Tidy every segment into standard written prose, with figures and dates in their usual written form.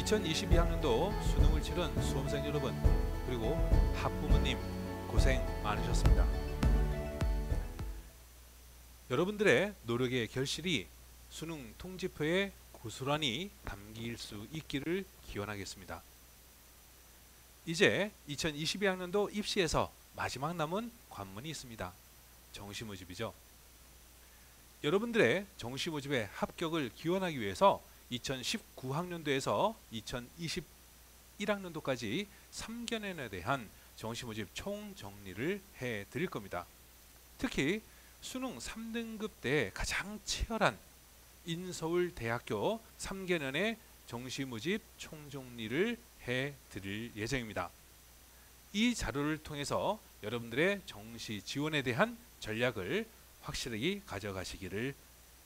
2022학년도 수능을 치른 수험생 여러분, 그리고 학부모님 고생 많으셨습니다. 여러분들의 노력의 결실이 수능 통지표에 고스란히 담길 수 있기를 기원하겠습니다. 이제 2022학년도 입시에서 마지막 남은 관문이 있습니다. 정시모집이죠. 여러분들의 정시모집의 합격을 기원하기 위해서 2019학년도에서 2021학년도까지 3개년에 대한 정시모집 총정리를 해드릴 겁니다. 특히 수능 3등급 때 가장 치열한 인서울대학교 3개년의 정시모집 총정리를 해드릴 예정입니다. 이 자료를 통해서 여러분들의 정시 지원에 대한 전략을 확실하게 가져가시기를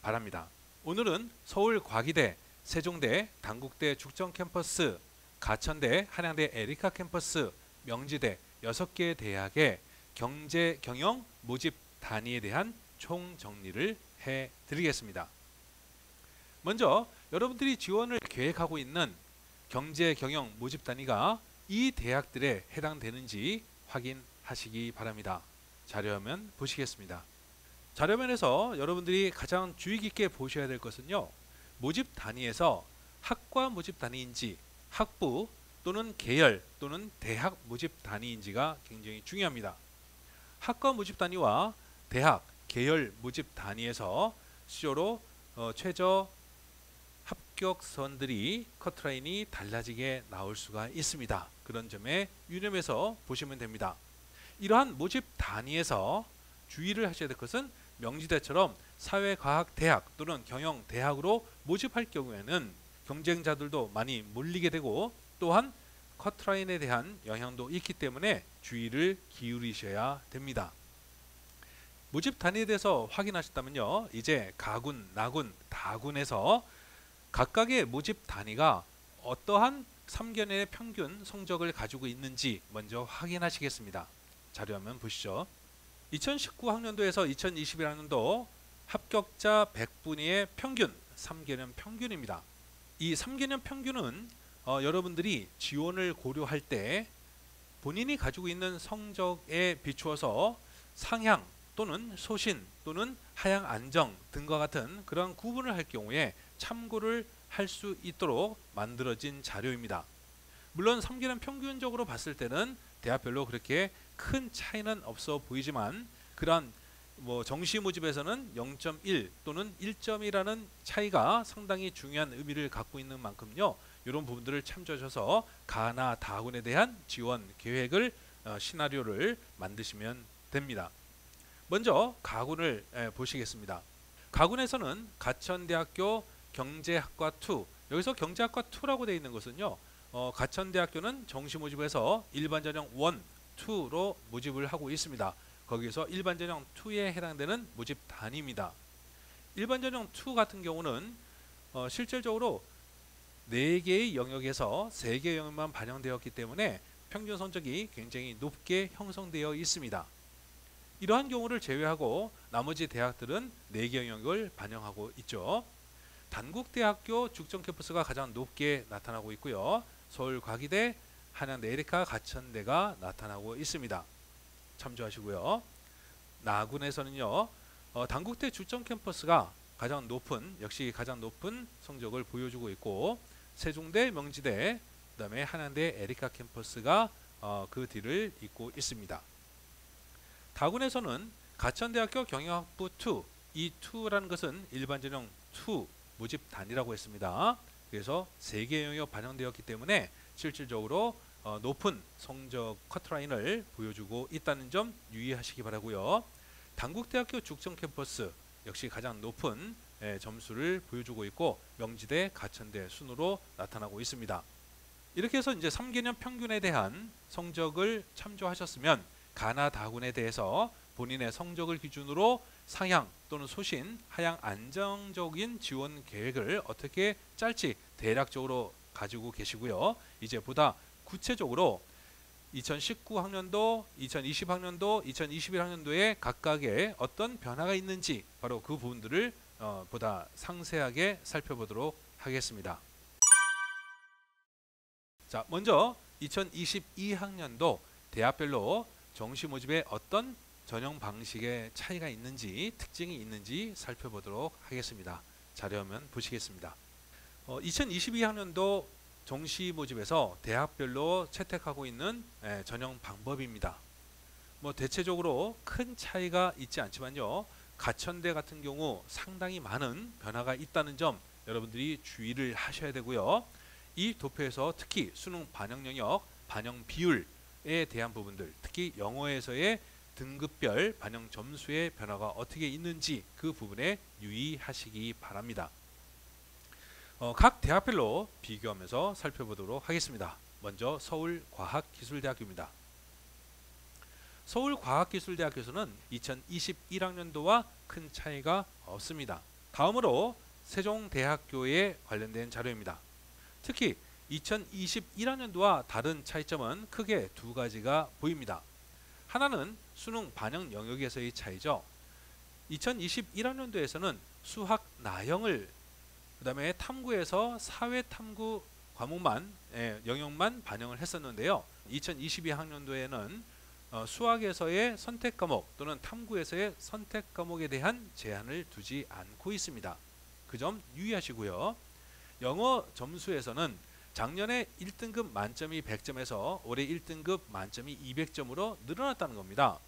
바랍니다. 오늘은 서울과기대, 세종대, 단국대 죽전캠퍼스, 가천대, 한양대 에리카 캠퍼스, 명지대 6개 대학의 경제, 경영, 모집 단위에 대한 총정리를 해드리겠습니다. 먼저 여러분들이 지원을 계획하고 있는 경제, 경영, 모집 단위가 이 대학들에 해당되는지 확인하시기 바랍니다. 자료화면 보시겠습니다. 자료면에서 여러분들이 가장 주의 깊게 보셔야 될 것은요, 모집 단위에서 학과 모집 단위인지 학부 또는 계열 또는 대학 모집 단위인지가 굉장히 중요합니다. 학과 모집 단위와 대학, 계열 모집 단위에서 수요로 최저 합격선들이 커트라인이 달라지게 나올 수가 있습니다. 그런 점에 유념해서 보시면 됩니다. 이러한 모집 단위에서 주의를 하셔야 될 것은 명지대처럼 사회과학대학 또는 경영대학으로 모집할 경우에는 경쟁자들도 많이 몰리게 되고 또한 커트라인에 대한 영향도 있기 때문에 주의를 기울이셔야 됩니다. 모집 단위에 대해서 확인하셨다면요, 이제 가군, 나군, 다군에서 각각의 모집 단위가 어떠한 3개년의 평균 성적을 가지고 있는지 먼저 확인하시겠습니다. 자료화면 보시죠. 2019학년도에서 2021학년도 합격자 100분위의 평균, 3개년 평균입니다. 이 3개년 평균은 여러분들이 지원을 고려할 때 본인이 가지고 있는 성적에 비추어서 상향 또는 소신 또는 하향 안정 등과 같은 그런 구분을 할 경우에 참고를 할 수 있도록 만들어진 자료입니다. 물론 3개년 평균적으로 봤을 때는 대학별로 그렇게 큰 차이는 없어 보이지만 그러한 정시 모집에서는 0.1 또는 1점이라는 차이가 상당히 중요한 의미를 갖고 있는 만큼요, 이런 부분들을 참조하셔서 가나 다군에 대한 지원 계획을 시나리오를 만드시면 됩니다. 먼저 가군을 보시겠습니다. 가군에서는 가천대학교 경제학과 2, 여기서 경제학과 2라고 되어 있는 것은요, 가천대학교는 정시 모집에서 일반전형 1, 2로 모집을 하고 있습니다. 거기서 일반전형 2에 해당되는 모집 단위입니다. 일반전형 2 같은 경우는 실질적으로 4개의 영역에서 3개의 영역만 반영되었기 때문에 평균 성적이 굉장히 높게 형성되어 있습니다. 이러한 경우를 제외하고 나머지 대학들은 4개 영역을 반영하고 있죠. 단국대학교 죽전캠퍼스가 가장 높게 나타나고 있고요. 서울과기대, 한양대 에리카, 가천대가 나타나고 있습니다. 참조하시고요. 나군에서는요, 단국대 죽전캠퍼스가 역시 가장 높은 성적을 보여주고 있고, 세종대, 명지대, 그 다음에 한양대 에리카 캠퍼스가 그 뒤를 잇고 있습니다. 다군에서는 가천대학교 경영학부 2, 이 2라는 것은 일반전형 2 모집 단위라고 했습니다. 그래서 3개 영역 반영되었기 때문에 실질적으로 높은 성적 커트라인을 보여주고 있다는 점 유의하시기 바라고요. 단국대학교 죽전캠퍼스 역시 가장 높은 점수를 보여주고 있고 명지대, 가천대 순으로 나타나고 있습니다. 이렇게 해서 이제 3개년 평균에 대한 성적을 참조하셨으면 가나 다군에 대해서 본인의 성적을 기준으로 상향 또는 소신, 하향 안정적인 지원 계획을 어떻게 짤지 대략적으로 가지고 계시고요. 이제 보다 구체적으로 2019학년도, 2020학년도, 2021학년도에 각각의 어떤 변화가 있는지 바로 그 부분들을 보다 상세하게 살펴보도록 하겠습니다. 자, 먼저 2022학년도 대학별로 정시 모집에 어떤 전형 방식의 차이가 있는지, 특징이 있는지 살펴보도록 하겠습니다. 자료화면 보시겠습니다. 2022학년도 정시 모집에서 대학별로 채택하고 있는 전형 방법입니다. 뭐 대체적으로 큰 차이가 있지 않지만요. 가천대 같은 경우 상당히 많은 변화가 있다는 점 여러분들이 주의를 하셔야 되고요. 이 도표에서 특히 수능 반영 영역, 반영 비율에 대한 부분들, 특히 영어에서의 등급별 반영 점수의 변화가 어떻게 있는지 그 부분에 유의하시기 바랍니다. 각 대학별로 비교하면서 살펴보도록 하겠습니다. 먼저 서울과학기술대학교입니다. 서울과학기술대학교에서는 2021학년도와 큰 차이가 없습니다. 다음으로 세종대학교에 관련된 자료입니다. 특히 2021학년도와 다른 차이점은 크게 두 가지가 보입니다. 하나는 수능 반영 영역에서의 차이죠. 2021학년도에서는 수학 나형을 그 다음에 탐구에서 사회탐구 과목만 영역만 반영을 했었는데요. 2022학년도에는 수학에서의 선택 과목 또는 탐구에서의 선택 과목에 대한 제한을 두지 않고 있습니다. 그 점 유의하시고요. 영어 점수에서는 작년에 1등급 만점이 100점에서 올해 1등급 만점이 200점으로 늘어났다는 겁니다.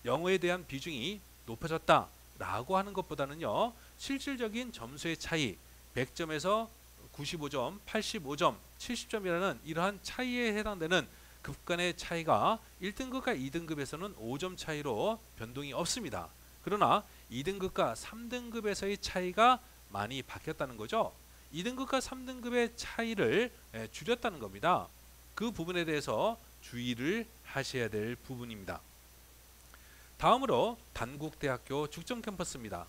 영어에 대한 비중이 높아졌다 라고 하는 것보다는요, 실질적인 점수의 차이 100점에서 95점, 85점, 70점이라는 이러한 차이에 해당되는 급 간의 차이가 1등급과 2등급에서는 5점 차이로 변동이 없습니다. 그러나 2등급과 3등급에서의 차이가 많이 바뀌었다는 거죠. 2등급과 3등급의 차이를 줄였다는 겁니다. 그 부분에 대해서 주의를 하셔야 될 부분입니다. 다음으로 단국대학교 죽전캠퍼스입니다.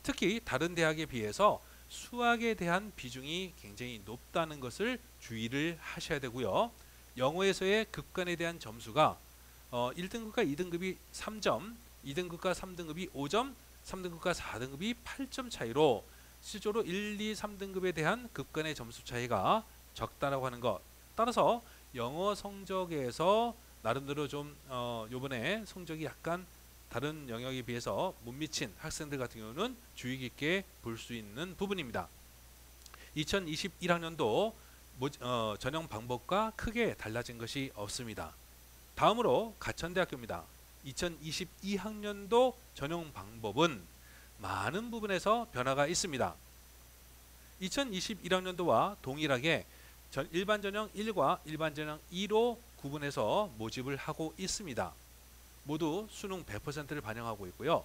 특히 다른 대학에 비해서 수학에 대한 비중이 굉장히 높다는 것을 주의를 하셔야 되고요. 영어에서의 급간에 대한 점수가 1등급과 2등급이 3점, 2등급과 3등급이 5점, 3등급과 4등급이 8점 차이로 실제로 1, 2, 3등급에 대한 급간의 점수 차이가 적다라고 하는 것. 따라서 영어 성적에서 나름대로 좀 요번에 성적이 약간 다른 영역에 비해서 못 미친 학생들 같은 경우는 주의 깊게 볼 수 있는 부분입니다. 2021학년도 전형 방법과 크게 달라진 것이 없습니다. 다음으로 가천대학교입니다. 2022학년도 전형 방법은 많은 부분에서 변화가 있습니다. 2021학년도와 동일하게 일반 전형 1과 일반 전형 2로 구분해서 모집을 하고 있습니다. 모두 수능 100%를 반영하고 있고요.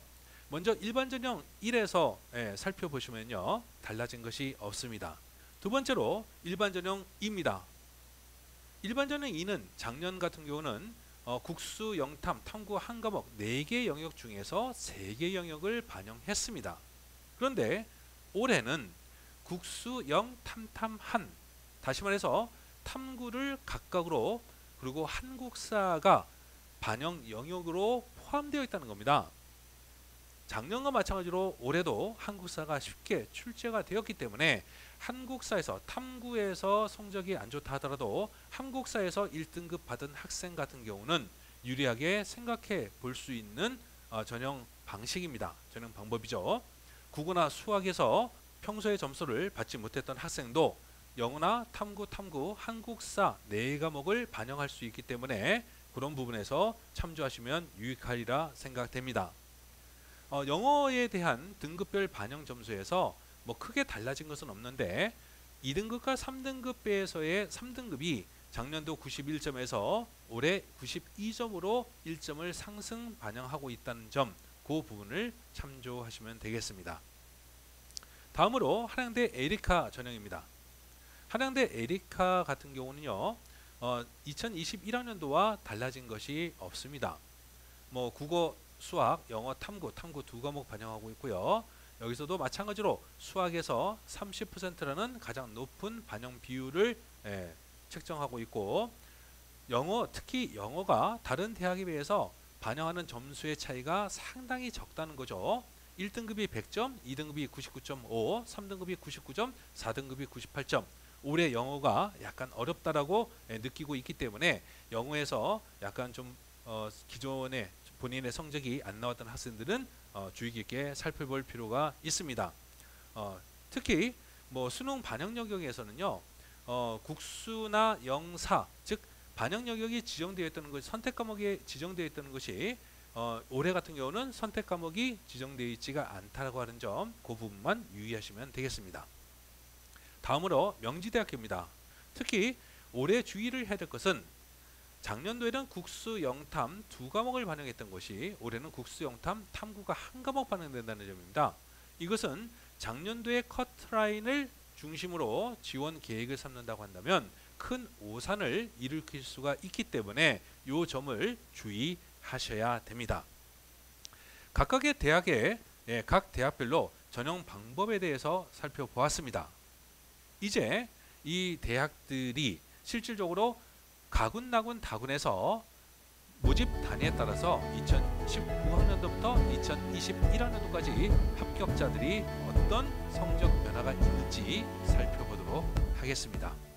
먼저 일반 전형 1에서 살펴보시면요, 달라진 것이 없습니다. 두 번째로 일반 전형 2입니다. 일반 전형 2는 작년 같은 경우는 국수, 영탐, 탐구 한 과목 4개 영역 중에서 3개 영역을 반영했습니다. 그런데 올해는 국수, 영, 탐 한, 다시 말해서 탐구를 각각으로 그리고 한국사가 반영 영역으로 포함되어 있다는 겁니다. 작년과 마찬가지로 올해도 한국사가 쉽게 출제가 되었기 때문에 한국사에서 탐구에서 성적이 안 좋다 하더라도 한국사에서 1등급 받은 학생 같은 경우는 유리하게 생각해 볼 수 있는 전형 방식입니다. 전형 방법이죠. 국어나 수학에서 평소에 점수를 받지 못했던 학생도 영어나 탐구, 한국사 4과목을 반영할 수 있기 때문에 그런 부분에서 참조하시면 유익하리라 생각됩니다. 영어에 대한 등급별 반영 점수에서 뭐 크게 달라진 것은 없는데 2등급과 3등급에서의 3등급이 작년도 91점에서 올해 92점으로 1점을 상승 반영하고 있다는 점, 그 부분을 참조하시면 되겠습니다. 다음으로 한양대 에리카 전형입니다. 한양대 에리카 같은 경우는요, 2021학년도와 달라진 것이 없습니다. 뭐 국어, 수학, 영어, 탐구 두 과목 반영하고 있고요. 여기서도 마찬가지로 수학에서 30%라는 가장 높은 반영 비율을 책정하고 있고, 영어, 특히 영어가 다른 대학에 비해서 반영하는 점수의 차이가 상당히 적다는 거죠. 1등급이 100점, 2등급이 99.5, 3등급이 99점, 4등급이 98점. 올해 영어가 약간 어렵다라고 느끼고 있기 때문에 영어에서 약간 좀 기존에 본인의 성적이 안 나왔던 학생들은 주의 깊게 살펴볼 필요가 있습니다. 특히 뭐 수능 반영 영역에서는요, 국수나 영사, 즉 반영 영역이 지정되어 있다는 것, 선택 과목이 지정되어 있다는 것이 올해 같은 경우는 선택 과목이 지정되어 있지가 않다고 하는 점, 그 부분만 유의하시면 되겠습니다. 다음으로 명지대학교입니다. 특히 올해 주의를 해야 될 것은 작년도에는 국수, 영탐 두 과목을 반영했던 것이 올해는 국수, 영탐, 탐구가 한 과목 반영된다는 점입니다. 이것은 작년도의 커트라인을 중심으로 지원 계획을 삼는다고 한다면 큰 오산을 일으킬 수가 있기 때문에 이 점을 주의하셔야 됩니다. 각각의 대학의 각 대학별로 전형 방법에 대해서 살펴보았습니다. 이제 이 대학들이 실질적으로 가군, 다군에서 모집 단위에 따라서 2019학년도부터 2021학년도까지 합격자들이 어떤 성적 변화가 있는지 살펴보도록 하겠습니다.